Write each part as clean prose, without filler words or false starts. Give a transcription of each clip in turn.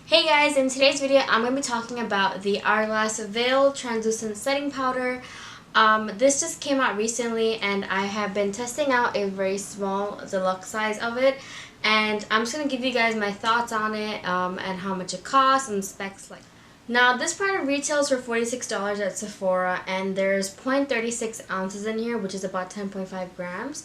Hey guys, in today's video I'm going to be talking about the Hourglass Veil Translucent Setting Powder. This just came out recently and I have been testing out a very small deluxe size of it, and I'm just going to give you guys my thoughts on it and how much it costs and specs like. Now this product retails for $46 at Sephora and there's 0.36 ounces in here, which is about 10.5 grams.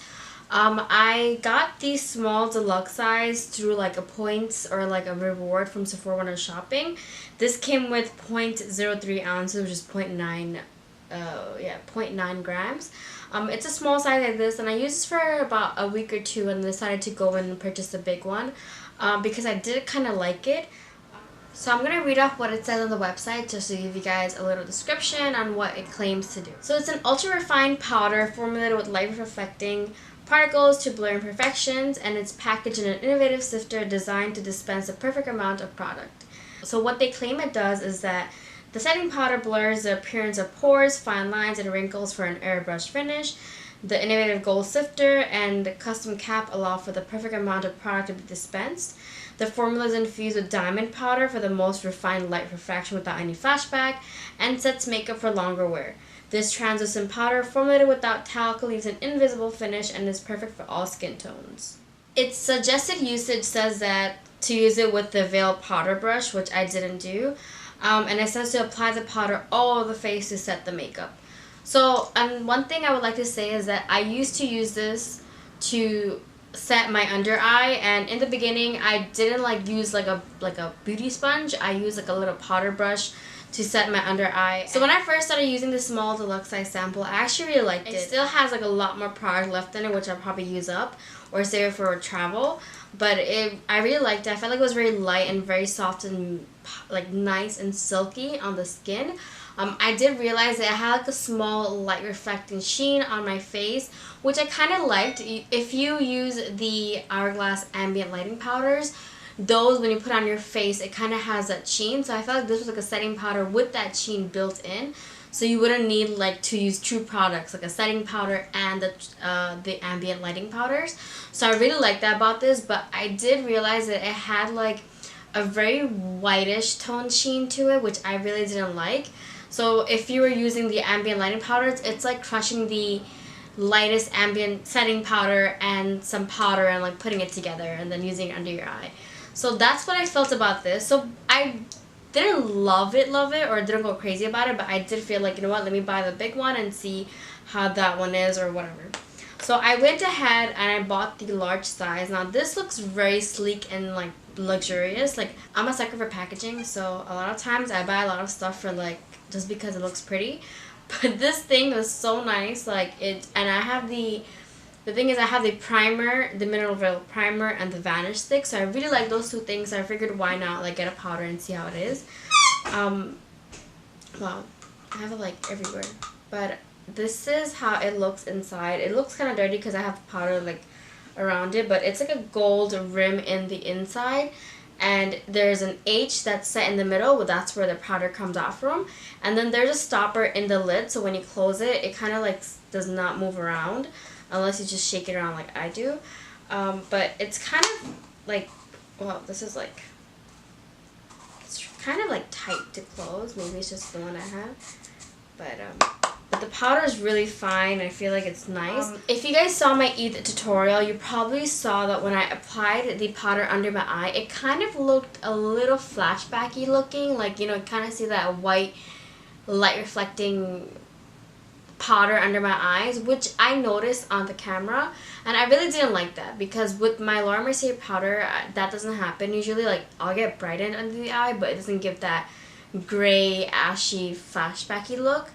I got the small deluxe size through like a points or like a reward from Sephora when I was shopping. This came with 0.03 ounces, which is 0.9 grams. It's a small size like this, and I used this for about a week or two and decided to go and purchase the big one because I did kind of like it. So I'm going to read off what it says on the website just to give you guys a little description on what it claims to do. So it's an ultra refined powder formulated with light reflecting particles to blur imperfections, and it's packaged in an innovative sifter designed to dispense the perfect amount of product. So what they claim it does is that the setting powder blurs the appearance of pores, fine lines, and wrinkles for an airbrush finish. The innovative gold sifter and the custom cap allow for the perfect amount of product to be dispensed. The formula is infused with diamond powder for the most refined light refraction without any flashback, and sets makeup for longer wear. This translucent powder, formulated without talc, leaves an invisible finish and is perfect for all skin tones. Its suggested usage says that to use it with the Veil powder brush, which I didn't do, and it says to apply the powder all over the face to set the makeup. So, one thing I would like to say is that I used to use this to set my under eye, and in the beginning I didn't use like a beauty sponge. I used like a little powder brush to set my under eye. So when I first started using the small deluxe size sample, I actually really liked it. It still has like a lot more product left in it, which I'll probably use up or save it for travel. But I really liked it. I felt like it was very light and very soft and like nice and silky on the skin. I did realize that it had like a small light reflecting sheen on my face, which I kind of liked. If you use the Hourglass ambient lighting powders, those when you put on your face, it kind of has that sheen. So I felt like this was like a setting powder with that sheen built in, so you wouldn't need like to use two products, like a setting powder and the ambient lighting powders. So I really liked that about this, but I did realize that it had like a very whitish tone sheen to it, which I really didn't like. So if you were using the ambient lighting powders, it's like crushing the lightest ambient setting powder and some powder and like putting it together and then using it under your eye. So that's what I felt about this. So I didn't love it or didn't go crazy about it, but I did feel like, you know what, let me buy the big one and see how that one is or whatever. So I went ahead and I bought the large size. Now this looks very sleek and like luxurious. Like, I'm a sucker for packaging, so a lot of times I buy a lot of stuff for like just because it looks pretty. But this thing was so nice, like it, and I have the thing is I have the primer, the Mineral Veil primer, and the Vanish stick. So I really like those two things. So I figured why not like get a powder and see how it is. Wow, I have it like everywhere. But this is how it looks inside. It looks kind of dirty because I have powder like around it, but it's like a gold rim in the inside. And there's an H that's set in the middle, that's where the powder comes out from. And then there's a stopper in the lid, so when you close it, it kind of like does not move around unless you just shake it around like I do. But it's kind of like, well, this is like, it's kind of like tight to close. Maybe it's just the one I have. But the powder is really fine. I feel like it's nice. If you guys saw my Eat tutorial, you probably saw that when I applied the powder under my eye, it kind of looked a little flashbacky looking. Like, you know, kind of see that white light reflecting powder under my eyes, which I noticed on the camera, and I really didn't like that because with my Laura Mercier powder, that doesn't happen. Usually, like, I'll get brightened under the eye, but it doesn't give that gray, ashy, flashbacky look.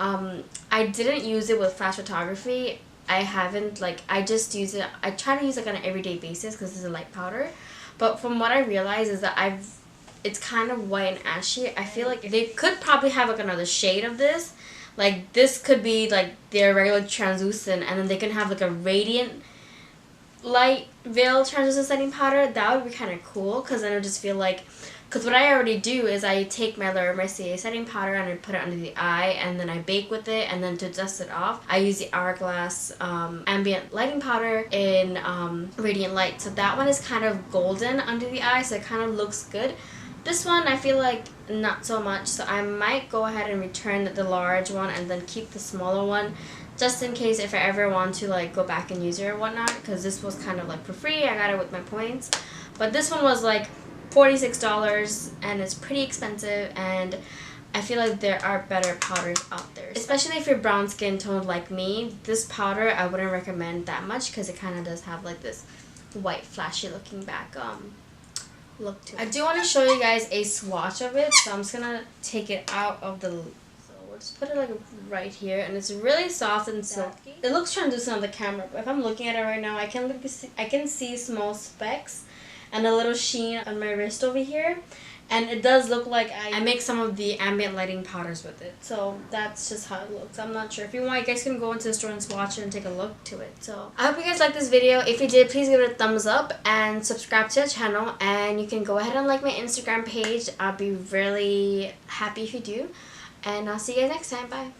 I didn't use it with flash photography. I haven't, like, I just use it, I try to use it on an everyday basis because it's a light powder. But from what I realized is that it's kind of white and ashy. I feel like they could probably have like another shade of this. Like, this could be like their regular translucent, and then they can have like a radiant light veil translucent setting powder. That would be kind of cool, because then I would just feel like, because what I already do is I take my Laura Mercier setting powder and I put it under the eye, and then I bake with it, and then to dust it off, I use the Hourglass ambient lighting powder in Radiant Light. So that one is kind of golden under the eye, so it kind of looks good. This one I feel like not so much, so I might go ahead and return the large one and then keep the smaller one just in case if I ever want to like go back and use it or whatnot, because this was kind of like for free. I got it with my points. But this one was like $46 and it's pretty expensive, and I feel like there are better powders out there. Especially if you're brown skin toned like me, this powder I wouldn't recommend that much because it kind of does have like this white flashy looking back look to it. I do want to show you guys a swatch of it, so I'm just gonna take it out of the... Just put it like right here, and it's really soft and silky. It looks translucent on the camera, but if I'm looking at it right now, I can see small specks and a little sheen on my wrist over here, and it does look like I make some of the ambient lighting powders with it. So that's just how it looks. I'm not sure. If you want, you guys can go into the store and swatch it and take a look to it. So I hope you guys liked this video. If you did, please give it a thumbs up and subscribe to the channel, and you can go ahead and like my Instagram page. I'll be really happy if you do. And I'll see you guys next time. Bye.